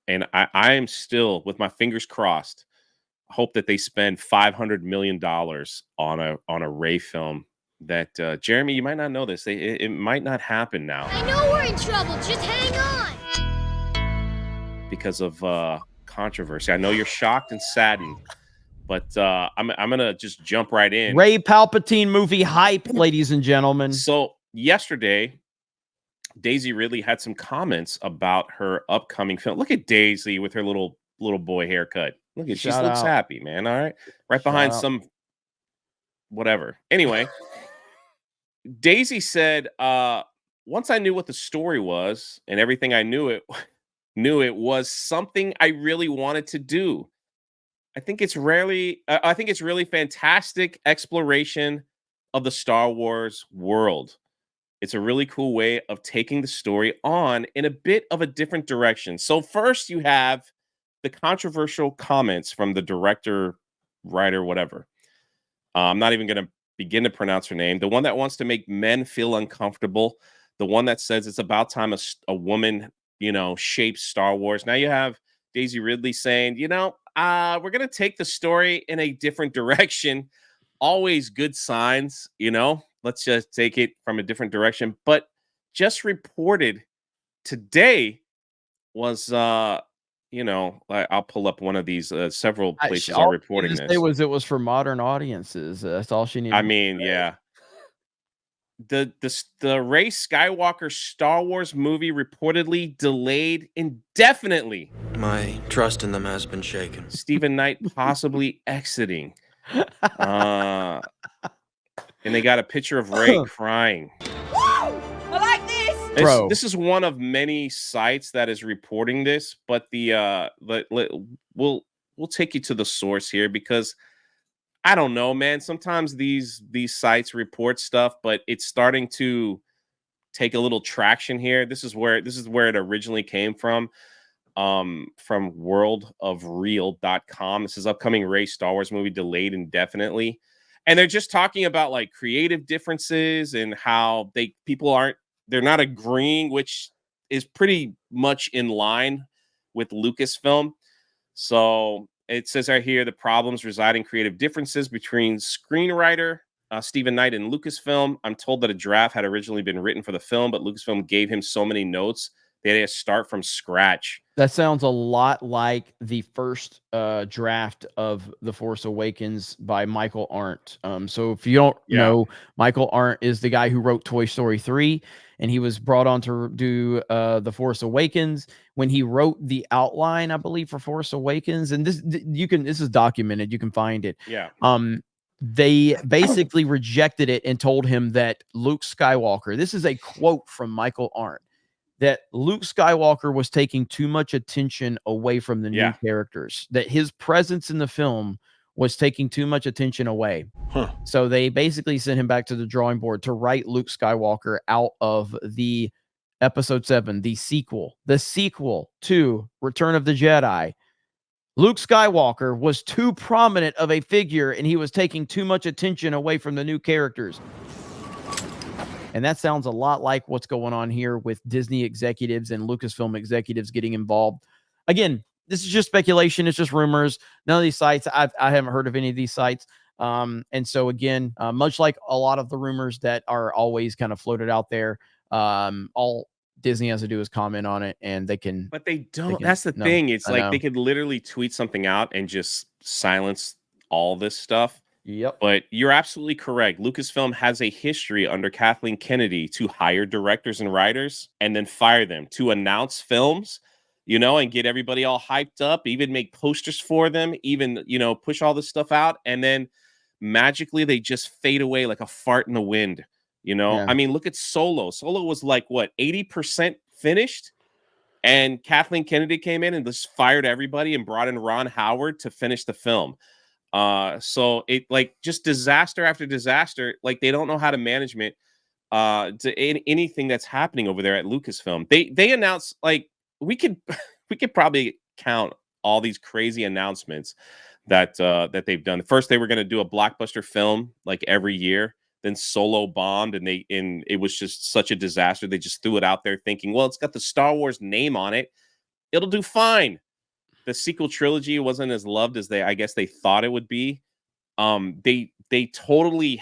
and I am still with my fingers crossed. Hope that they spend $500 million on a Ray film. That Jeremy, you might not know this. It might not happen now. I know we're in trouble. Just hang on. Because of controversy. I know you're shocked and saddened, but I'm gonna just jump right in. Ray Palpatine movie hype, ladies and gentlemen. So yesterday, Daisy Ridley had some comments about her upcoming film. Look at Daisy with her little boy haircut. Look at she looks happy, man. All right, right behind some whatever. Anyway, Daisy said, "Once I knew what the story was and everything I knew it was something I really wanted to do. I think it's really fantastic exploration of the Star Wars world. It's a really cool way of taking the story on in a bit of a different direction." So first you have the controversial comments from the director, writer, whatever. I'm not even going to begin to pronounce her name. The one that wants to make men feel uncomfortable. The one that says it's about time a woman, shapes Star Wars. Now you have Daisy Ridley saying, we're going to take the story in a different direction. Always good signs, let's just take it from a different direction. But just reported today was, I'll pull up one of these. Several places are reporting this. It was for modern audiences. That's all she needed. I mean, yeah. The Rey Skywalker Star Wars movie reportedly delayed indefinitely. My trust in them has been shaken. Stephen Knight possibly exiting. And they got a picture of Rey crying. Woo! I like this. This is one of many sites that is reporting this, but we'll take you to the source here because I don't know, man. Sometimes these sites report stuff, but it's starting to take a little traction here. This is where it originally came from worldofreal.com. This is upcoming Rey Star Wars movie delayed indefinitely. And they're just talking about like creative differences and how they're not agreeing, which is pretty much in line with Lucasfilm. So it says right here, the problems reside in creative differences between screenwriter Stephen Knight and Lucasfilm. I'm told that a draft had originally been written for the film, but Lucasfilm gave him so many notes they had to start from scratch. That sounds a lot like the first draft of The Force Awakens by Michael Arndt. So if you don't know, Michael Arndt is the guy who wrote Toy Story 3, and he was brought on to do The Force Awakens. When he wrote the outline, I believe, for Force Awakens, and this is documented, you can find it. Yeah. They basically rejected it and told him that Luke Skywalker, this is a quote from Michael Arndt, that Luke Skywalker was taking too much attention away from the new characters, that his presence in the film was taking too much attention away. So they basically sent him back to the drawing board to write Luke Skywalker out of the Episode 7, the sequel to Return of the Jedi. Luke Skywalker was too prominent of a figure, and he was taking too much attention away from the new characters. And that sounds a lot like what's going on here with Disney executives and Lucasfilm executives getting involved. Again, this is just speculation. It's just rumors. None of these sites, I haven't heard of any of these sites. And so again, much like a lot of the rumors that are always kind of floated out there, all Disney has to do is comment on it, and they can. But they don't. That's the thing. It's like they could literally tweet something out and just silence all this stuff. Yep. But you're absolutely correct. Lucasfilm has a history under Kathleen Kennedy to hire directors and writers and then fire them, to announce films, and get everybody all hyped up, even make posters for them, even, push all this stuff out. And then magically they just fade away like a fart in the wind. I mean, look at Solo. Solo was like, what, 80% finished? And Kathleen Kennedy came in and just fired everybody and brought in Ron Howard to finish the film. So it just disaster after disaster. Like they don't know how to management to anything that's happening over there at Lucasfilm. They announced, like, we could probably count all these crazy announcements that they've done. First, they were going to do a blockbuster film like every year. Then Solo bombed, and it was just such a disaster. They just threw it out there thinking, well, it's got the Star Wars name on it. It'll do fine. The sequel trilogy wasn't as loved as I guess they thought it would be. They totally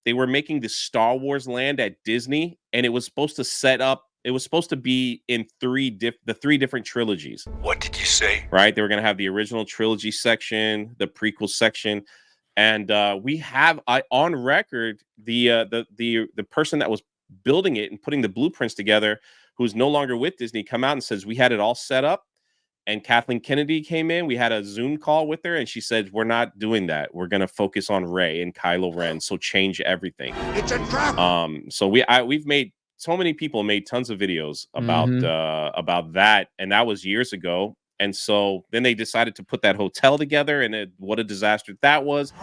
they were making the Star Wars land at Disney, and it was supposed to be in the three different trilogies. What did you say? Right? They were going to have the original trilogy section, the prequel section, and we have on record the person that was building it and putting the blueprints together, who's no longer with Disney, come out and says we had it all set up. And Kathleen Kennedy came in. We had a Zoom call with her, and she said, "We're not doing that. We're going to focus on Rey and Kylo Ren. So change everything." It's a trap. So we've made so many people made tons of videos about that, and that was years ago. And so then they decided to put that hotel together, and what a disaster that was.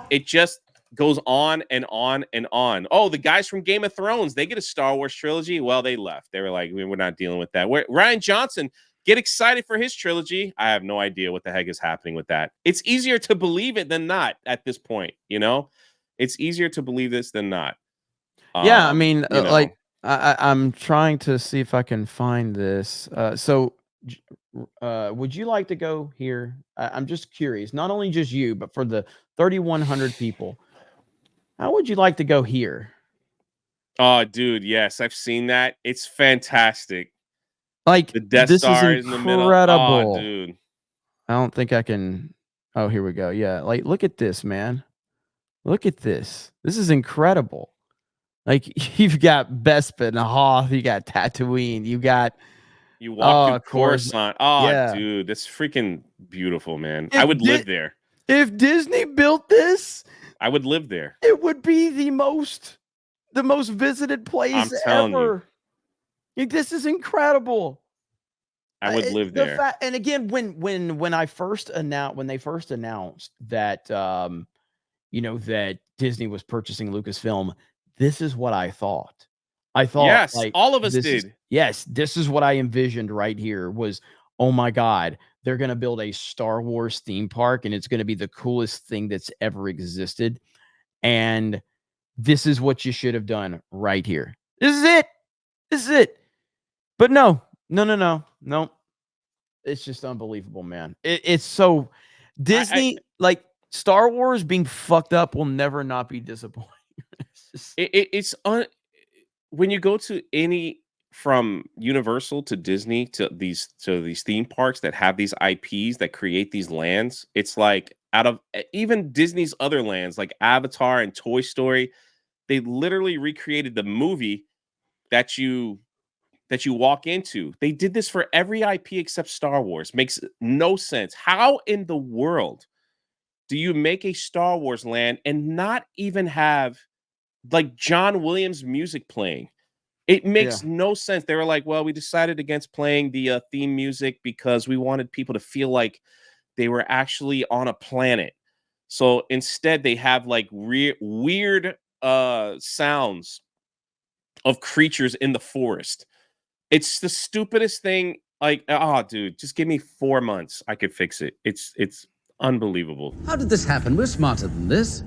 It just goes on and on and on. Oh, the guys from Game of Thrones, they get a Star Wars trilogy. Well, they left. They were like, we're not dealing with that. Rian Johnson, get excited for his trilogy. I have no idea what the heck is happening with that. It's easier to believe it than not at this point, you know? It's easier to believe this than not. Yeah, I mean, like, I'm trying to see if I can find this. So would you like to go here? I'm just curious, not only just you, but for the 3,100 people. How would you like to go here? Oh, dude, yes, I've seen that. It's fantastic. Like, the Death Star is in the middle. Oh, dude. I don't think I can. Oh, here we go. Yeah, like, look at this, man. Look at this. This is incredible. Like, you've got Bespin, Hoth, you got Tatooine, you walk through Coruscant. Oh, yeah. Dude, that's freaking beautiful, man. I would live there. If Disney built this, I would live there. It would be the most visited place ever. This is incredible. I would live there. And again, when they first announced that that Disney was purchasing Lucasfilm, this is what I thought. Yes, like, all of us did. This is what I envisioned right here was, oh my God, they're going to build a Star Wars theme park, and it's going to be the coolest thing that's ever existed. And this is what you should have done right here. This is it. But no. It's just unbelievable, man. It's so Disney, like Star Wars being fucked up will never not be disappointing. When you go to any, from Universal to Disney to these theme parks that have these IPs that create these lands, it's like, out of even Disney's other lands like Avatar and Toy Story, they literally recreated the movie that you walk into. They did this for every IP except Star Wars. Makes no sense. How in the world do you make a Star Wars land and not even have like John Williams music playing? It makes no sense. They were like, well, we decided against playing the theme music because we wanted people to feel like they were actually on a planet. So instead, they have like weird sounds of creatures in the forest. It's the stupidest thing. Like, oh, dude, just give me 4 months. I could fix it. It's unbelievable. How did this happen? We're smarter than this.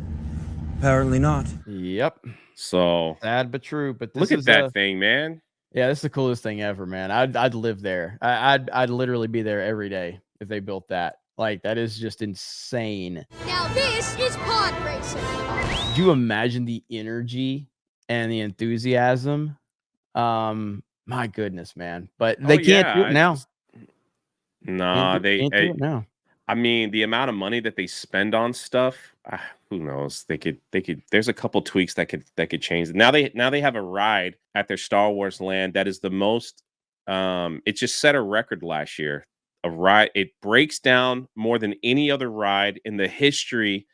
Apparently not. Yep. So sad but true. But look at that thing, man. Yeah, this is the coolest thing ever, man. I'd live there. I'd literally be there every day if they built that. Like, that is just insane. Now this is pod racing. Could you imagine the energy and the enthusiasm? My goodness, man. But they can't do it now. No, they can't do it now. I mean, the amount of money that they spend on stuff, who knows? They could. There's a couple tweaks that could change it. Now they have a ride at their Star Wars land that is the most. It just set a record last year. A ride. It breaks down more than any other ride in the history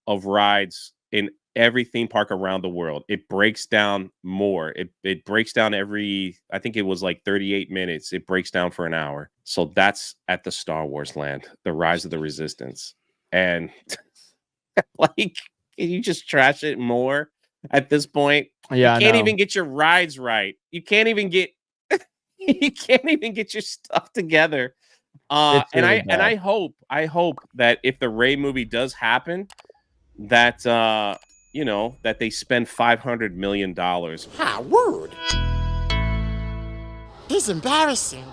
of rides in every theme park around the world. It breaks down more. It breaks down every, I think it was like 38 minutes. It breaks down for an hour. So that's at the Star Wars land, the Rise of the Resistance. And like, can you just trash it more at this point? Yeah, you can't even get your rides right. You can't even get your stuff together. I hope that if the Rey movie does happen, that that they spend $500 million. Ha, word. He's embarrassing.